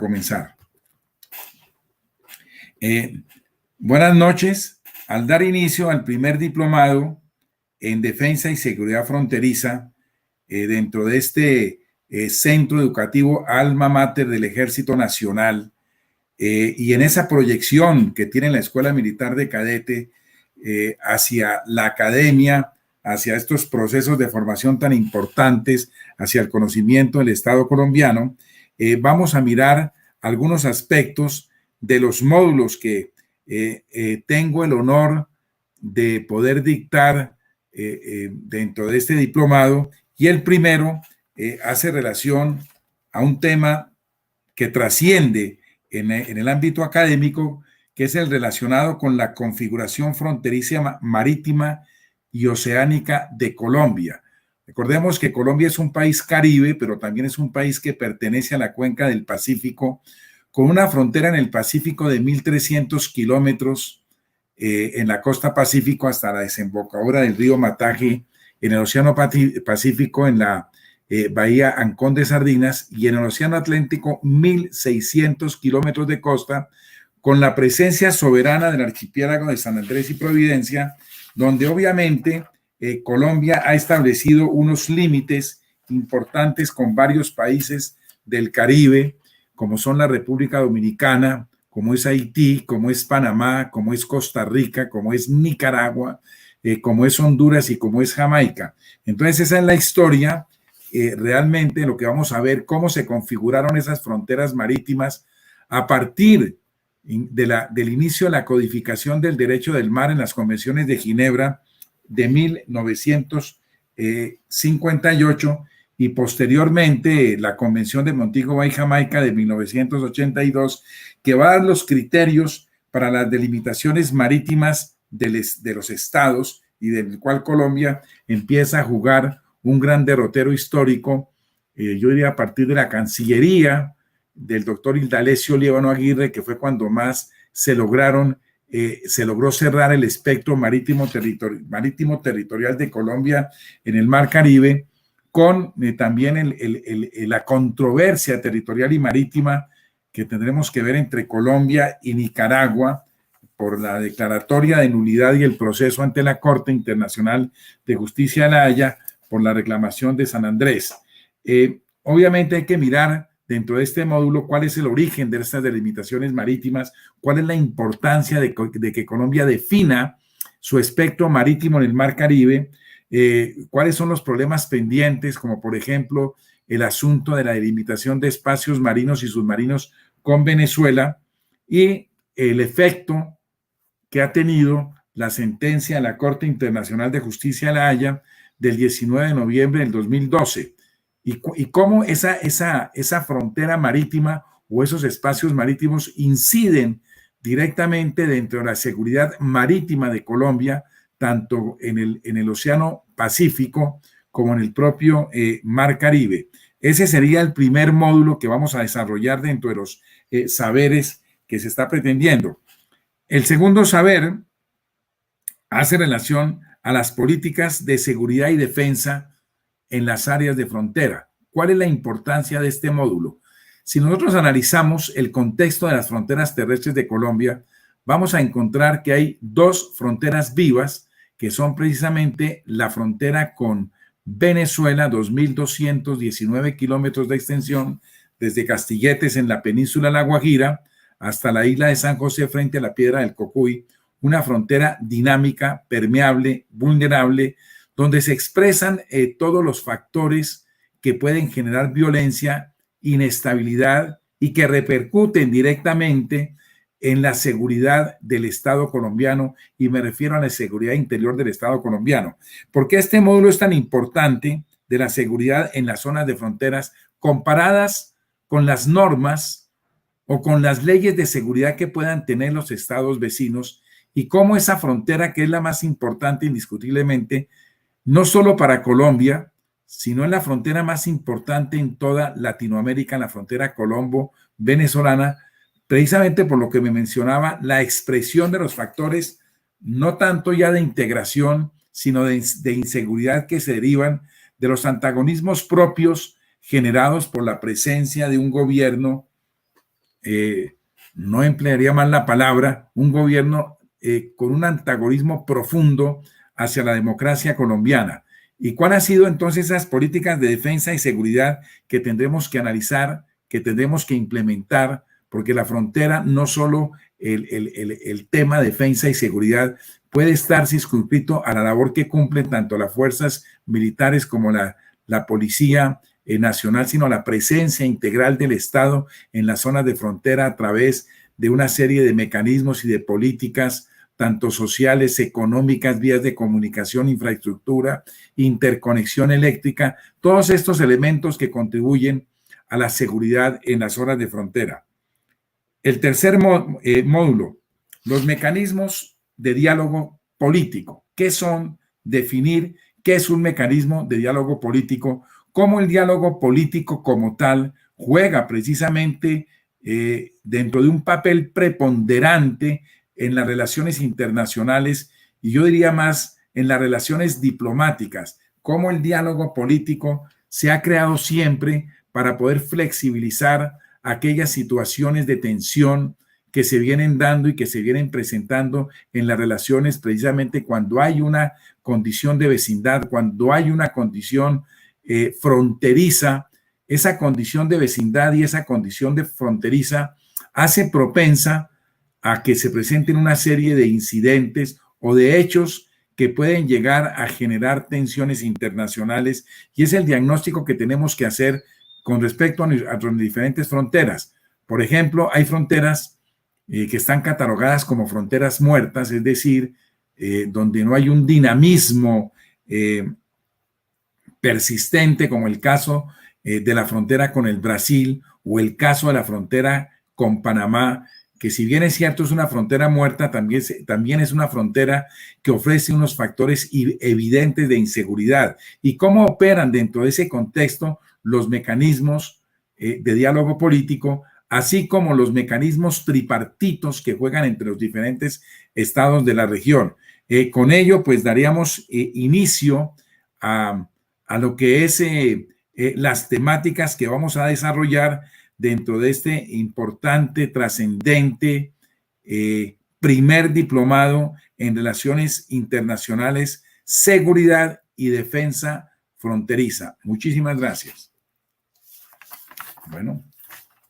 comenzar. Buenas noches. Al dar inicio al primer diplomado en Defensa y Seguridad Fronteriza dentro de este centro educativo Alma Mater del Ejército Nacional, y en esa proyección que tiene la Escuela Militar de Cadete hacia la academia, hacia estos procesos de formación tan importantes, hacia el conocimiento del Estado colombiano, vamos a mirar algunos aspectos de los módulos que tengo el honor de poder dictar dentro de este diplomado, y el primero hace relación a un tema que trasciende en el ámbito académico, que es el relacionado con la configuración fronteriza marítima y oceánica de Colombia. Recordemos que Colombia es un país caribe, pero también es un país que pertenece a la cuenca del Pacífico, con una frontera en el Pacífico de 1,300 kilómetros en la costa Pacífico hasta la desembocadura del río Mataje, en el Océano Pacífico, en la Bahía Ancón de Sardinas, y en el Océano Atlántico 1,600 kilómetros de costa, con la presencia soberana del archipiélago de San Andrés y Providencia, donde obviamente Colombia ha establecido unos límites importantes con varios países del Caribe, como son la República Dominicana, como es Haití, como es Panamá, como es Costa Rica, como es Nicaragua, como es Honduras y como es Jamaica. Entonces esa es la historia, realmente lo que vamos a ver, cómo se configuraron esas fronteras marítimas a partir del inicio de la codificación del derecho del mar en las convenciones de Ginebra de 1958 y posteriormente la Convención de Montego y Jamaica de 1982, que va a dar los criterios para las delimitaciones marítimas de los estados, y del cual Colombia empieza a jugar un gran derrotero histórico, yo diría a partir de la Cancillería del doctor Indalecio Líbano Aguirre, que fue cuando más se logró cerrar el espectro marítimo territorial de Colombia en el Mar Caribe, con también la controversia territorial y marítima que tendremos que ver entre Colombia y Nicaragua por la declaratoria de nulidad y el proceso ante la Corte Internacional de Justicia de La Haya por la reclamación de San Andrés. Obviamente hay que mirar dentro de este módulo cuál es el origen de estas delimitaciones marítimas, cuál es la importancia de que Colombia defina su espectro marítimo en el Mar Caribe, cuáles son los problemas pendientes, como por ejemplo el asunto de la delimitación de espacios marinos y submarinos con Venezuela, y el efecto que ha tenido la sentencia de la Corte Internacional de Justicia de La Haya del 19 de noviembre del 2012, y cómo esa frontera marítima o esos espacios marítimos inciden directamente dentro de la seguridad marítima de Colombia, tanto en el Océano Pacífico como en el propio Mar Caribe. Ese sería el primer módulo que vamos a desarrollar dentro de los saberes que se está pretendiendo. El segundo saber hace relación a las políticas de seguridad y defensa en las áreas de frontera. ¿Cuál es la importancia de este módulo? Si nosotros analizamos el contexto de las fronteras terrestres de Colombia, vamos a encontrar que hay dos fronteras vivas, que son precisamente la frontera con Venezuela, 2,219 kilómetros de extensión, desde Castilletes en la península de La Guajira hasta la isla de San José frente a la Piedra del Cocuy, una frontera dinámica, permeable, vulnerable, donde se expresan todos los factores que pueden generar violencia, inestabilidad y que repercuten directamente en la seguridad del Estado colombiano, y me refiero a la seguridad interior del Estado colombiano. ¿Por qué este módulo es tan importante de la seguridad en las zonas de fronteras comparadas con las normas o con las leyes de seguridad que puedan tener los estados vecinos, y cómo esa frontera, que es la más importante indiscutiblemente, no solo para Colombia, sino en la frontera más importante en toda Latinoamérica, en la frontera colombo-venezolana, precisamente por lo que me mencionaba, la expresión de los factores, no tanto ya de integración, sino de inseguridad que se derivan de los antagonismos propios generados por la presencia de un gobierno no emplearía mal la palabra, un gobierno con un antagonismo profundo hacia la democracia colombiana. ¿Y cuál ha sido entonces esas políticas de defensa y seguridad que tendremos que analizar, que tendremos que implementar? Porque la frontera, no solo el tema de defensa y seguridad, puede estar circunscrito a la labor que cumplen tanto las fuerzas militares como la policía nacional, sino la presencia integral del Estado en las zonas de frontera a través de una serie de mecanismos y de políticas, tanto sociales, económicas, vías de comunicación, infraestructura, interconexión eléctrica, todos estos elementos que contribuyen a la seguridad en las zonas de frontera. El tercer módulo, los mecanismos de diálogo político. ¿Qué son? Definir qué es un mecanismo de diálogo político, cómo el diálogo político como tal juega precisamente dentro de un papel preponderante en las relaciones internacionales y yo diría más en las relaciones diplomáticas, cómo el diálogo político se ha creado siempre para poder flexibilizar aquellas situaciones de tensión que se vienen dando y que se vienen presentando en las relaciones precisamente cuando hay una condición de vecindad, cuando hay una condición fronteriza. Esa condición de vecindad y esa condición de fronteriza hace propensa a que se presenten una serie de incidentes o de hechos que pueden llegar a generar tensiones internacionales y es el diagnóstico que tenemos que hacer con respecto a las diferentes fronteras. Por ejemplo, hay fronteras que están catalogadas como fronteras muertas, es decir, donde no hay un dinamismo persistente, como el caso de la frontera con el Brasil o el caso de la frontera con Panamá, que si bien es cierto es una frontera muerta, también es una frontera que ofrece unos factores evidentes de inseguridad. ¿Y cómo operan dentro de ese contexto los mecanismos de diálogo político, así como los mecanismos tripartitos que juegan entre los diferentes estados de la región? Con ello, pues daríamos inicio a lo que es las temáticas que vamos a desarrollar dentro de este importante, trascendente primer diplomado en Relaciones Internacionales, Seguridad y Defensa Fronteriza. Muchísimas gracias. Bueno.